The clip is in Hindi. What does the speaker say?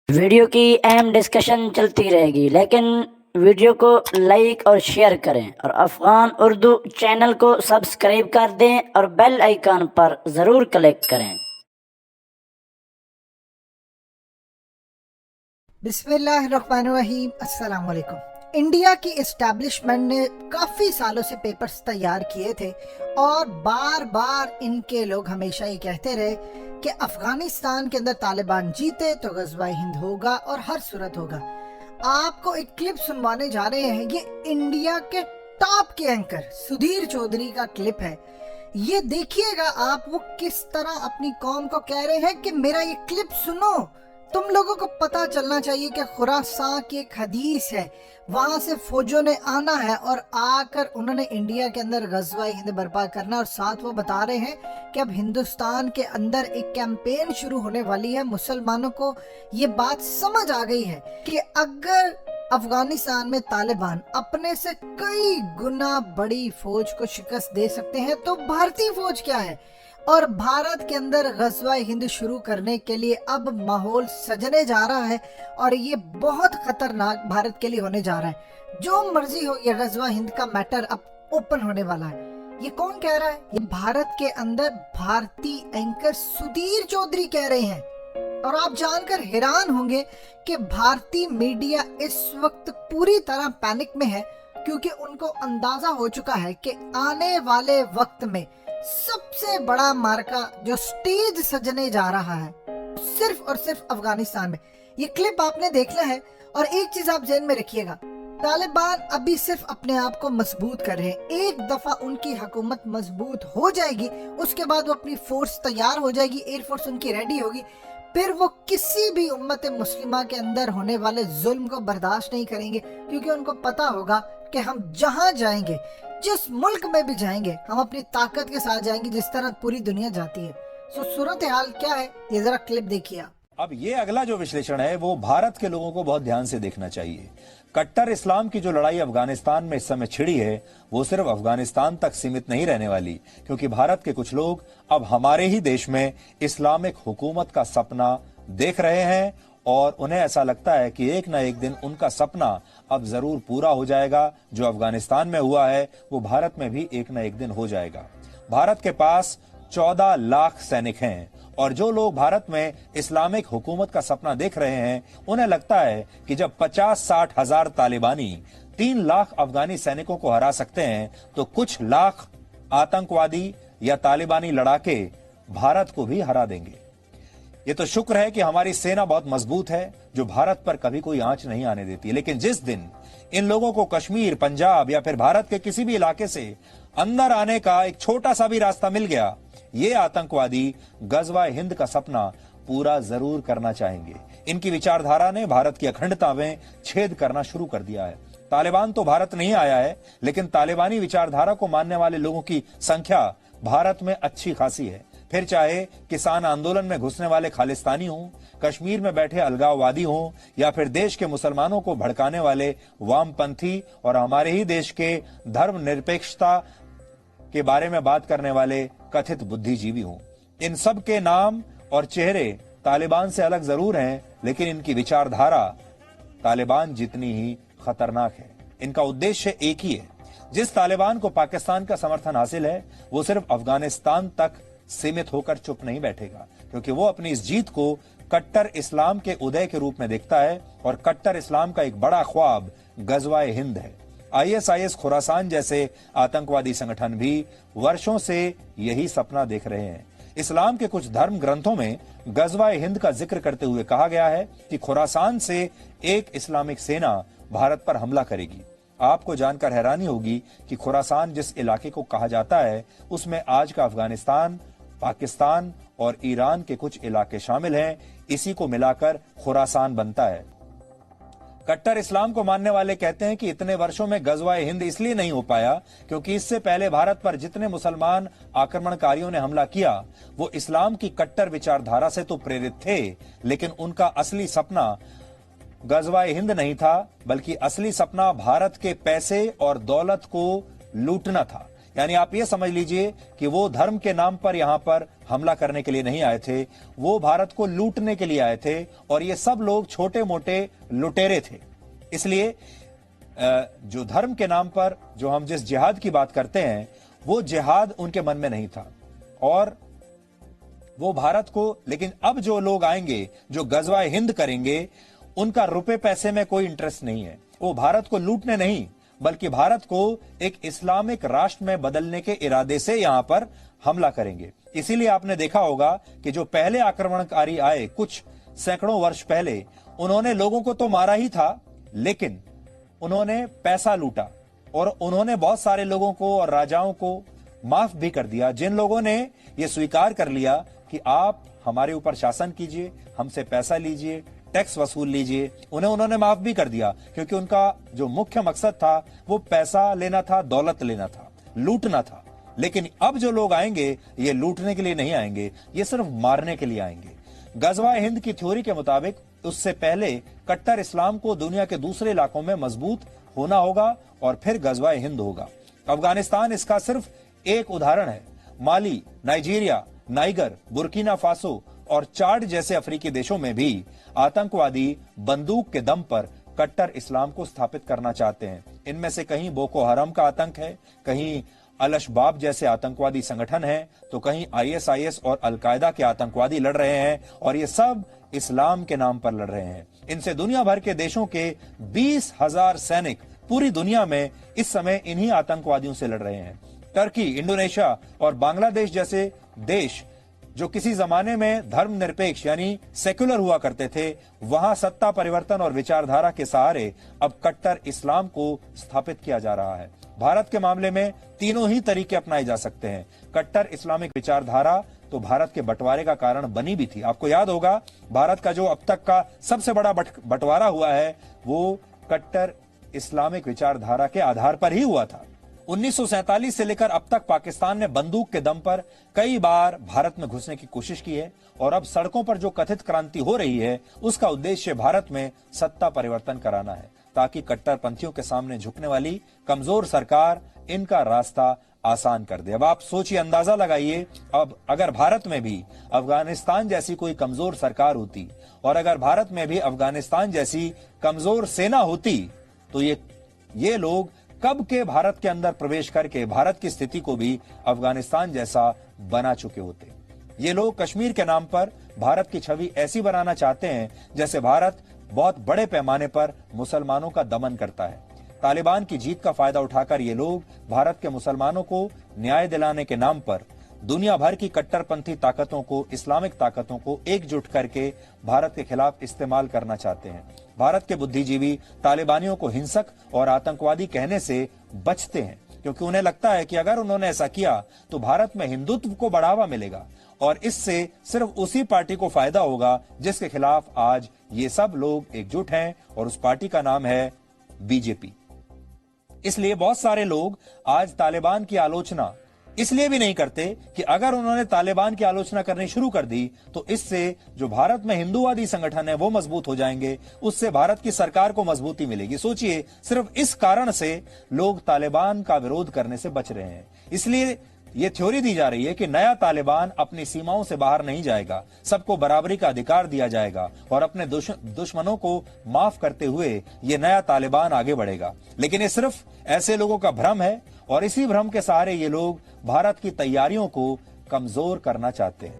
वीडियो की अहम डिस्कशन चलती रहेगी, लेकिन वीडियो को लाइक और शेयर करें और अफगान उर्दू चैनल को सब्सक्राइब कर दें और बेल आइकन पर ज़रूर क्लिक करें। बिस्मिल्लाहिर्रहमानिर्रहीम। अस्सलाम वालेकुम। इंडिया की इस्टेब्लिशमेंट ने काफ़ी सालों से पेपर्स तैयार किए थे और बार बार इनके लोग हमेशा ये कहते रहे कि अफगानिस्तान के अंदर तालिबान जीते तो गज़वा हिंद होगा और हर सूरत होगा। आपको एक क्लिप सुनवाने जा रहे हैं। ये इंडिया के टॉप के एंकर सुधीर चौधरी का क्लिप है। ये देखिएगा आप, वो किस तरह अपनी कौम को कह रहे हैं कि मेरा ये क्लिप सुनो। तुम लोगों को पता चलना चाहिए कि खुरासान की एक हदीस है, वहां से फौजों ने आना है और आकर उन्होंने इंडिया के अंदर गज़वा हिंद बर्पा करना। और साथ वो बता रहे हैं कि अब हिंदुस्तान के अंदर एक कैंपेन शुरू होने वाली है। मुसलमानों को ये बात समझ आ गई है कि अगर अफगानिस्तान में तालिबान अपने से कई गुना बड़ी फौज को शिकस्त दे सकते हैं तो भारतीय फौज क्या है। और भारत के अंदर गज़वा हिंद शुरू करने के लिए अब माहौल सजने जा रहा है और ये बहुत खतरनाक भारत के लिए होने जा रहा है। जो मर्जी हो, ये गज़वा हिंद का मैटर अब ओपन होने वाला है। ये कौन कह रहा है? ये भारत के अंदर भारतीय एंकर सुधीर चौधरी कह रहे हैं। और आप जानकर हैरान होंगे कि भारतीय मीडिया इस वक्त पूरी तरह पैनिक में है, क्योंकि उनको अंदाजा हो चुका है कि आने वाले वक्त में सबसे बड़ा मार्का जो स्टेज सजने जा रहा है सिर्फ और सिर्फ अफगानिस्तान में। ये क्लिप आपने देखना है और एक चीज आप ज़हन में रखिएगा, तालिबान अभी सिर्फ अपने आप को मजबूत कर रहे हैं। एक दफा उनकी हुकूमत मजबूत हो जाएगी, उसके बाद वो अपनी फोर्स तैयार हो जाएगी, एयरफोर्स उनकी रेडी होगी, फिर वो किसी भी उम्मत मुस्लिमा के अंदर होने वाले जुल्म को बर्दाश्त नहीं करेंगे, क्योंकि उनको पता होगा कि हम जहां जाएंगे, जिस मुल्क में भी जाएंगे, हम अपनी ताकत के साथ जाएंगे जिस तरह पूरी दुनिया जाती है। सो सूरत हाल क्या है, ये जरा क्लिप देखिए आप। अब ये अगला जो विश्लेषण है वो भारत के लोगों को बहुत ध्यान से देखना चाहिए। कट्टर इस्लाम की जो लड़ाई अफगानिस्तान में इस समय छिड़ी है वो सिर्फ अफगानिस्तान तक सीमित नहीं रहने वाली, क्योंकि भारत के कुछ लोग अब हमारे ही देश में इस्लामिक हुकूमत का सपना देख रहे हैं और उन्हें ऐसा लगता है कि एक न एक दिन उनका सपना अब जरूर पूरा हो जाएगा। जो अफगानिस्तान में हुआ है वो भारत में भी एक न एक दिन हो जाएगा। भारत के पास 14 लाख सैनिक हैं और जो लोग भारत में इस्लामिक हुकूमत का सपना देख रहे हैं उन्हें लगता है कि जब 50-60 हजार तालिबानी 3 लाख अफगानी सैनिकों को हरा सकते हैं तो कुछ लाख आतंकवादी या तालिबानी लड़ाके भारत को भी हरा देंगे। ये तो शुक्र है कि हमारी सेना बहुत मजबूत है जो भारत पर कभी कोई आंच नहीं आने देती, लेकिन जिस दिन इन लोगों को कश्मीर, पंजाब या फिर भारत के किसी भी इलाके से अंदर आने का एक छोटा सा भी रास्ता मिल गया, ये आतंकवादी गज़वा हिंद का सपना पूरा जरूर करना चाहेंगे। इनकी विचारधारा ने भारत की अखंडता में छेद करना शुरू कर दिया है। तालिबान तो भारत नहीं आया है, लेकिन तालिबानी विचारधारा को मानने वाले लोगों की संख्या भारत में अच्छी खासी है। फिर चाहे किसान आंदोलन में घुसने वाले खालिस्तानी हों, कश्मीर में बैठे अलगाववादी हों या फिर देश के मुसलमानों को भड़काने वाले वामपंथी और हमारे ही देश के धर्मनिरपेक्षता के बारे में बात करने वाले कथित बुद्धिजीवी हों, इन सब के नाम और चेहरे तालिबान से अलग जरूर हैं, लेकिन इनकी विचारधारा तालिबान जितनी ही खतरनाक है। इनका उद्देश्य एक ही है। जिस तालिबान को पाकिस्तान का समर्थन हासिल है वो सिर्फ अफगानिस्तान तक सीमित होकर चुप नहीं बैठेगा, क्योंकि वो अपनी इस जीत को कट्टर इस्लाम के उदय के रूप में देखता है और कट्टर इस्लाम का एक बड़ा ख्वाब गज़वा हिंद है। ISIS खुरासान जैसे आतंकवादी संगठन भी वर्षों से यही सपना देख रहे हैं। इस्लाम के कुछ धर्म ग्रंथों में गज़वा हिंद का जिक्र करते हुए कहा गया है कि खुरासान से एक इस्लामिक सेना भारत पर हमला करेगी। आपको जानकर हैरानी होगी कि खुरासान जिस इलाके को कहा जाता है उसमें आज का अफगानिस्तान, पाकिस्तान और ईरान के कुछ इलाके शामिल हैं। इसी को मिलाकर खुरासान बनता है। कट्टर इस्लाम को मानने वाले कहते हैं कि इतने वर्षों में गज़वा हिंद इसलिए नहीं हो पाया क्योंकि इससे पहले भारत पर जितने मुसलमान आक्रमणकारियों ने हमला किया वो इस्लाम की कट्टर विचारधारा से तो प्रेरित थे, लेकिन उनका असली सपना गज़वा हिंद नहीं था, बल्कि असली सपना भारत के पैसे और दौलत को लूटना था। यानी आप ये समझ लीजिए कि वो धर्म के नाम पर यहां पर हमला करने के लिए नहीं आए थे, वो भारत को लूटने के लिए आए थे और ये सब लोग छोटे मोटे लुटेरे थे। इसलिए जो धर्म के नाम पर जो हम जिस जिहाद की बात करते हैं, वो जिहाद उनके मन में नहीं था और वो भारत को, लेकिन अब जो लोग आएंगे जो गजवाए हिंद करेंगे, उनका रुपए पैसे में कोई इंटरेस्ट नहीं है। वो भारत को लूटने नहीं बल्कि भारत को एक इस्लामिक राष्ट्र में बदलने के इरादे से यहां पर हमला करेंगे। इसीलिए आपने देखा होगा कि जो पहले आक्रमणकारी आए कुछ सैकड़ों वर्ष पहले, उन्होंने लोगों को तो मारा ही था, लेकिन उन्होंने पैसा लूटा और उन्होंने बहुत सारे लोगों को और राजाओं को माफ भी कर दिया। जिन लोगों ने यह स्वीकार कर लिया कि आप हमारे ऊपर शासन कीजिए, हमसे पैसा लीजिए, टैक्स वसूल लीजिए, उन्होंने माफ भी कर दिया, क्योंकि उनका जो मुख्य मकसद था वो पैसा लेना था, दौलत लेना था, लूटना था। लेकिन अब जो लोग आएंगे ये लूटने के लिए नहीं आएंगे, ये सिर्फ मारने के लिए आएंगे। गजवाए हिंद की थ्योरी के मुताबिक उससे पहले कट्टर इस्लाम को दुनिया के दूसरे इलाकों में मजबूत होना होगा और फिर गजवाए हिंद होगा। अफगानिस्तान इसका सिर्फ एक उदाहरण है। माली, नाइजीरिया, नाइगर, बुर्किना फासो और चाड जैसे अफ्रीकी देशों में भी आतंकवादी बंदूक के दम पर कट्टर इस्लाम को स्थापित करना चाहते हैं। इनमें से कहीं बोको हराम का आतंक है, कहीं अल-शबाब जैसे आतंकवादी संगठन हैं, तो कहीं आईएसआईएस और अलकायदा के आतंकवादी लड़ रहे हैं और ये सब इस्लाम के नाम पर लड़ रहे हैं। इनसे दुनिया भर के देशों के 20,000 सैनिक पूरी दुनिया में इस समय इन्हीं आतंकवादियों से लड़ रहे हैं। टर्की, इंडोनेशिया और बांग्लादेश जैसे देश जो किसी जमाने में धर्मनिरपेक्ष यानी सेक्युलर हुआ करते थे, वहां सत्ता परिवर्तन और विचारधारा के सहारे अब कट्टर इस्लाम को स्थापित किया जा रहा है। भारत के मामले में तीनों ही तरीके अपनाए जा सकते हैं। कट्टर इस्लामिक विचारधारा तो भारत के बंटवारे का कारण बनी भी थी। आपको याद होगा, भारत का जो अब तक का सबसे बड़ा बंटवारा हुआ है वो कट्टर इस्लामिक विचारधारा के आधार पर ही हुआ था। 1947 से लेकर अब तक पाकिस्तान ने बंदूक के दम पर कई बार भारत में घुसने की कोशिश की है और अब सड़कों पर जो कथित क्रांति हो रही है उसका उद्देश्य भारत में सत्ता परिवर्तन कराना है, ताकि कट्टरपंथियों के सामने झुकने वाली कमजोर सरकार इनका रास्ता आसान कर दे। अब आप सोचिए, अंदाजा लगाइए, अब अगर भारत में भी अफगानिस्तान जैसी कोई कमजोर सरकार होती और अगर भारत में भी अफगानिस्तान जैसी कमजोर सेना होती, तो ये लोग कब के भारत के अंदर प्रवेश करके भारत की स्थिति को भी अफगानिस्तान जैसा बना चुके होते। ये लोग कश्मीर के नाम पर भारत की छवि ऐसी बनाना चाहते हैं जैसे भारत बहुत बड़े पैमाने पर मुसलमानों का दमन करता है। तालिबान की जीत का फायदा उठाकर ये लोग भारत के मुसलमानों को न्याय दिलाने के नाम पर दुनिया भर की कट्टरपंथी ताकतों को, इस्लामिक ताकतों को एकजुट करके भारत के खिलाफ इस्तेमाल करना चाहते हैं। भारत के बुद्धिजीवी तालिबानियों को हिंसक और आतंकवादी कहने से बचते हैं, क्योंकि उन्हें लगता है कि अगर उन्होंने ऐसा किया तो भारत में हिंदुत्व को बढ़ावा मिलेगा और इससे सिर्फ उसी पार्टी को फायदा होगा जिसके खिलाफ आज ये सब लोग एकजुट हैं, और उस पार्टी का नाम है बीजेपी। इसलिए बहुत सारे लोग आज तालिबान की आलोचना इसलिए भी नहीं करते कि अगर उन्होंने तालिबान की आलोचना करनी शुरू कर दी तो इससे जो भारत में हिंदूवादी संगठन है वो मजबूत हो जाएंगे, उससे भारत की सरकार को मजबूती मिलेगी। सोचिए, सिर्फ इस कारण से लोग तालिबान का विरोध करने से बच रहे हैं। इसलिए ये थ्योरी दी जा रही है कि नया तालिबान अपनी सीमाओं से बाहर नहीं जाएगा, सबको बराबरी का अधिकार दिया जाएगा और अपने दुश्मनों को माफ करते हुए ये नया तालिबान आगे बढ़ेगा। लेकिन ये सिर्फ ऐसे लोगों का भ्रम है और इसी भ्रम के सहारे ये लोग भारत की तैयारियों को कमजोर करना चाहते हैं।